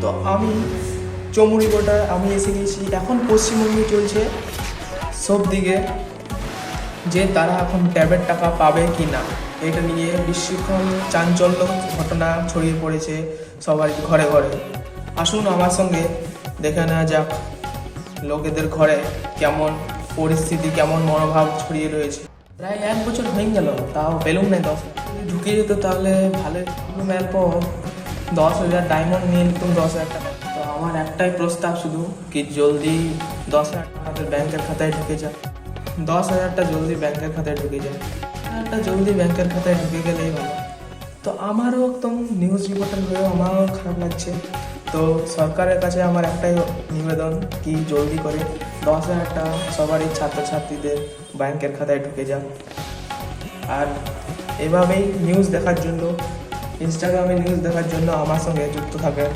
তো আমি চমুরি গোটা আমি এসে গেছি। এখন পশ্চিমবঙ্গে চলছে সব দিকে যে তারা এখন ট্যাবের টাকা পাবে কি না, এটা নিয়ে বিস্ময়কর চাঞ্চল্য ঘটনা ছড়িয়ে পড়েছে সবার ঘরে ঘরে। আসুন আমার সঙ্গে দেখে নেওয়া যাক লোকেদের ঘরে কেমন পরিস্থিতি, কেমন মনোভাব ছড়িয়ে রয়েছে। প্রায় 1 বছর হয়ে গেল, তাও পেলুম না 10। যদি ঢুকে যেত তাহলে ভালো। এরপর 10,000 ডায়মন্ড নিয়ে নিতাম, 10,000 টাকা। তো আমার একটাই প্রস্তাব শুধু কি জলদি 10,000 টাকা ব্যাংকের খাতায় ঢুকে যায়। 10,000টা জলদি ব্যাংকের খাতায় ঢুকে যায়। 10,000টা জলদি ব্যাংকের খাতায় ঢুকে গেলেই ভালো। তো আমারও একদম নিউজ রিপোর্টার হয়েও আমারও খারাপ লাগছে। তো সরকারের কাছে আমার একটাই নিবেদন কি জলদি করে 10,000টা সবারই ছাত্রছাত্রীদের ব্যাংকের খাতায় ঢুকে যাক। আর এভাবেই নিউজ দেখার জন্য, ইনস্টাগ্রামে নিউজ দেখার জন্য আমার সঙ্গে যুক্ত থাকেন।